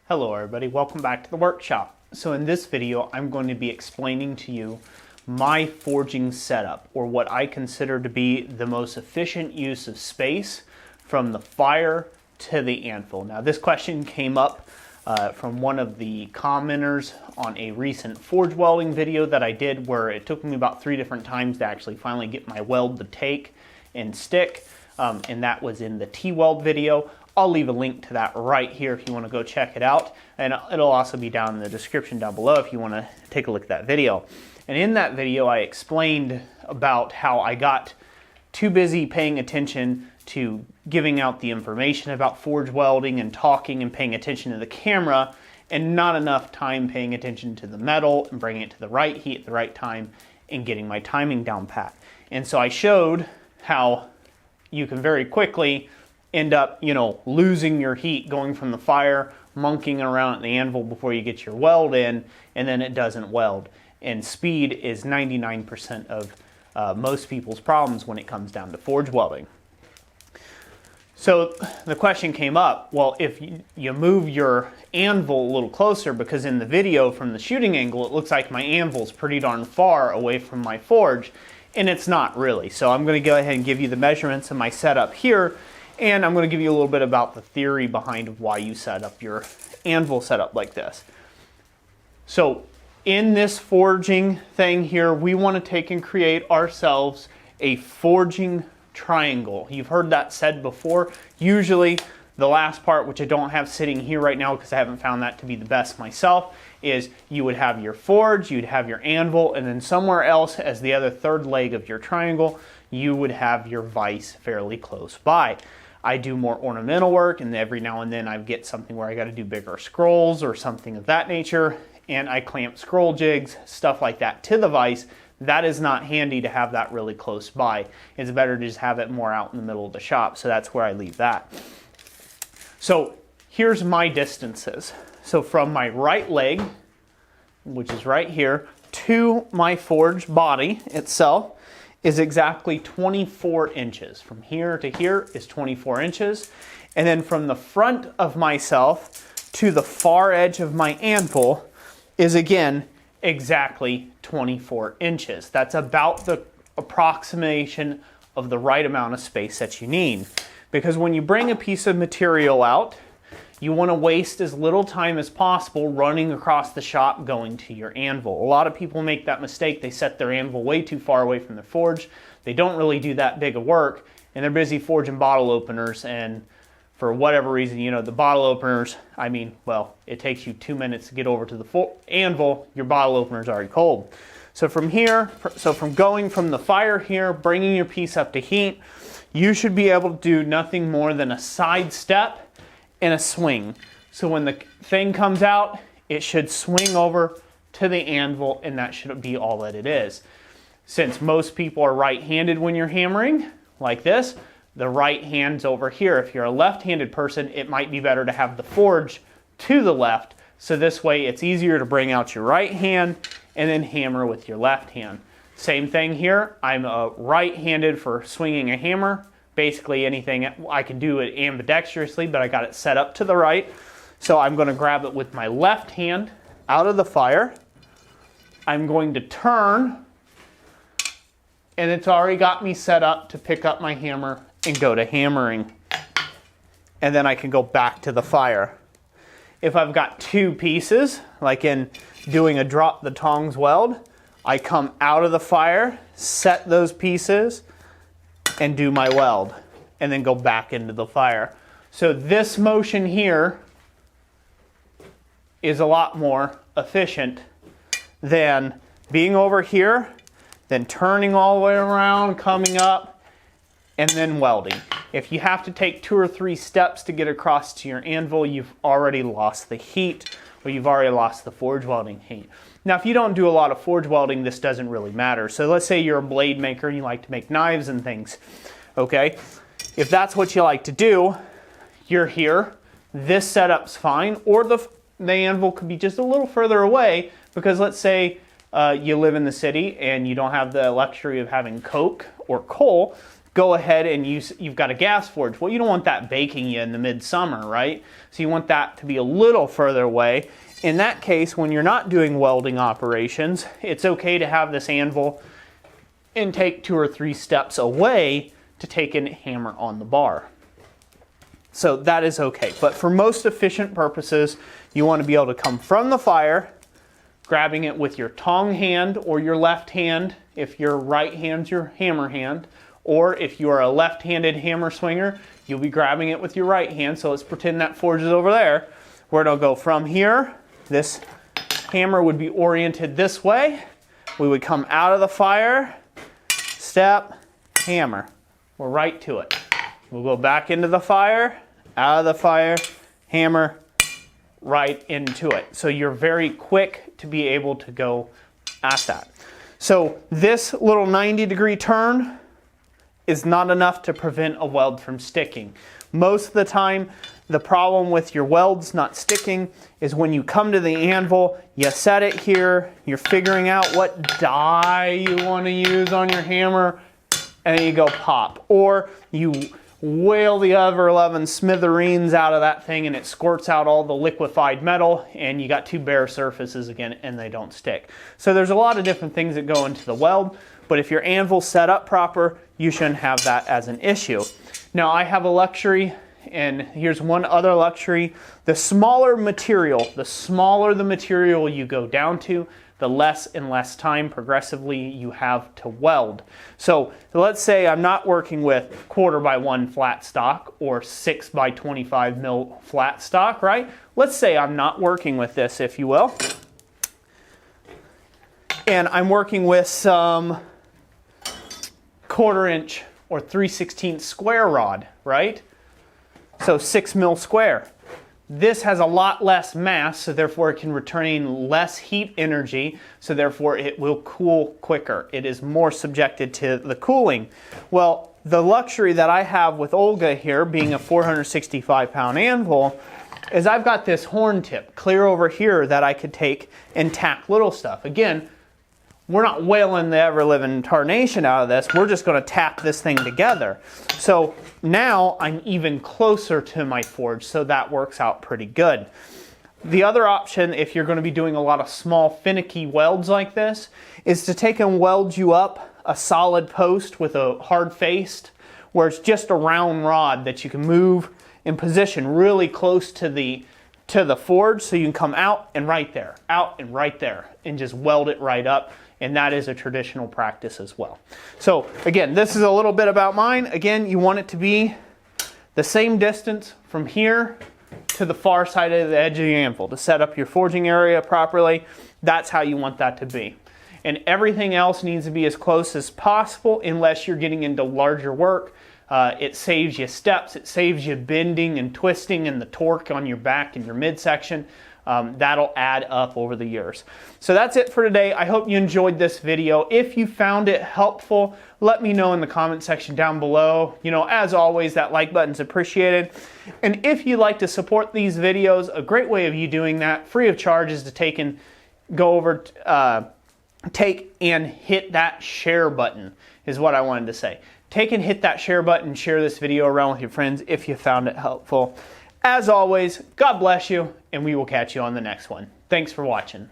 Hello everybody, welcome back to the workshop. So in this video, I'm going to be explaining to you my forging setup, or what I consider to be the most efficient use of space from the fire to the anvil. Now this question came up from one of the commenters on a recent forge welding video that I did, where it took me about 3 different times to actually finally get my weld to take and stick, and that was in the T-weld video. I'll leave a link to that right here if you want to go check it out, and it'll also be down in the description down below if you want to take a look at that video. And in that video I explained about how I got too busy paying attention to giving out the information about forge welding and talking and paying attention to the camera, and not enough time paying attention to the metal and bringing it to the right heat at the right time and getting my timing down pat. And so I showed how you can very quickly end up, losing your heat going from the fire, monkeying around at the anvil before you get your weld in, and then it doesn't weld. And speed is 99% of most people's problems when it comes down to forge welding. So the question came up, well, if you move your anvil a little closer, because in the video from the shooting angle, it looks like my anvil's pretty darn far away from my forge, and it's not really. So I'm going to go ahead and give you the measurements of my setup here, and I'm going to give you a little bit about the theory behind why you set up your anvil setup like this. So in this forging thing here, we want to take and create ourselves a forging triangle. You've heard that said before. Usually the last part, which I don't have sitting here right now because I haven't found that to be the best myself, is you would have your forge, you'd have your anvil, and then somewhere else as the other third leg of your triangle, you would have your vise fairly close by. I do more ornamental work, and every now and then I get something where I got to do bigger scrolls or something of that nature, and I clamp scroll jigs, stuff like that, to the vise. That is not handy to have that really close by. It's better to just have it more out in the middle of the shop, so that's where I leave that. So here's my distances. So from my right leg, which is right here, to my forged body itself is exactly 24 inches. From here to here is 24 inches. And then from the front of myself to the far edge of my anvil is again exactly 24 inches. That's about the approximation of the right amount of space that you need. Because when you bring a piece of material out, you want to waste as little time as possible running across the shop going to your anvil. A lot of people make that mistake. They set their anvil way too far away from their forge. They don't really do that big of work, and they're busy forging bottle openers, and for whatever reason, the bottle openers, it takes you 2 minutes to get over to the anvil, your bottle opener's already cold. So from here, from going from the fire here, bringing your piece up to heat, you should be able to do nothing more than a side step and a swing. So when the thing comes out, it should swing over to the anvil, and that should be all that it is. Since most people are right-handed when you're hammering, like this, the right hand's over here. If you're a left-handed person, it might be better to have the forge to the left, so this way it's easier to bring out your right hand and then hammer with your left hand. Same thing here. I'm right-handed for swinging a hammer. Basically anything I can do it ambidextrously, but I got it set up to the right. So I'm going to grab it with my left hand out of the fire. I'm going to turn, and it's already got me set up to pick up my hammer and go to hammering. And then I can go back to the fire. If I've got 2 pieces, like in doing a drop the tongs weld, I come out of the fire, set those pieces, and do my weld, and then go back into the fire. So this motion here is a lot more efficient than being over here, then turning all the way around, coming up, and then welding. If you have to take 2 or 3 steps to get across to your anvil, you've already lost the heat, or you've already lost the forge welding heat. Now, if you don't do a lot of forge welding, this doesn't really matter. So let's say you're a blade maker and you like to make knives and things, okay? If that's what you like to do, you're here. This setup's fine, or the anvil could be just a little further away, because let's say you live in the city and you don't have the luxury of having coke or coal, go ahead and you've got a gas forge. Well, you don't want that baking you in the midsummer, right? So you want that to be a little further away. In that case, when you're not doing welding operations, it's okay to have this anvil and take 2 or 3 steps away to take and hammer on the bar. So that is okay. But for most efficient purposes, you want to be able to come from the fire, grabbing it with your tong hand or your left hand, if your right hand's your hammer hand, or if you are a left-handed hammer swinger, you'll be grabbing it with your right hand. So let's pretend that forge is over there, where it'll go from here. This hammer would be oriented this way. We would come out of the fire, step, hammer. We're right to it. We'll go back into the fire, out of the fire, hammer, right into it. So you're very quick to be able to go at that. So this little 90-degree turn is not enough to prevent a weld from sticking. Most of the time, the problem with your welds not sticking is when you come to the anvil, you set it here, you're figuring out what die you want to use on your hammer, and then you go pop. Or you whale the ever-loving smithereens out of that thing and it squirts out all the liquefied metal and you got 2 bare surfaces again and they don't stick. So there's a lot of different things that go into the weld, but if your anvil's set up proper, you shouldn't have that as an issue. Now I have a luxury, and here's one other luxury. The smaller the material you go down to, the less and less time progressively you have to weld. So let's say I'm not working with 1/4x1 flat stock or 6x25 mil flat stock, right? Let's say I'm not working with this, if you will. And I'm working with some 1/4 inch or 3/16 square rod, right? So 6 mil square. This has a lot less mass, so therefore it can retain less heat energy, so therefore it will cool quicker. It is more subjected to the cooling. Well, the luxury that I have with Olga here, being a 465-pound anvil, is I've got this horn tip clear over here that I could take and tack little stuff. Again, we're not whaling the ever-living tarnation out of this. We're just going to tap this thing together. So now I'm even closer to my forge, so that works out pretty good. The other option, if you're going to be doing a lot of small, finicky welds like this, is to take and weld you up a solid post with a hard face, where it's just a round rod that you can move and position really close to the forge, so you can come out and right there, and just weld it right up. And that is a traditional practice as well. So again, this is a little bit about mine. Again, you want it to be the same distance from here to the far side of the edge of the anvil to set up your forging area properly. That's how you want that to be. And everything else needs to be as close as possible unless you're getting into larger work. It saves you steps, it saves you bending and twisting and the torque on your back and your midsection. That'll add up over the years. So that's it for today. I hope you enjoyed this video. If you found it helpful, let me know in the comment section down below. You know, as always, that like button's appreciated. And if you'd like to support these videos, a great way of you doing that, free of charge, is to take and hit that share button, is what I wanted to say. Take and hit that share button, share this video around with your friends if you found it helpful. As always, God bless you, and we will catch you on the next one. Thanks for watching.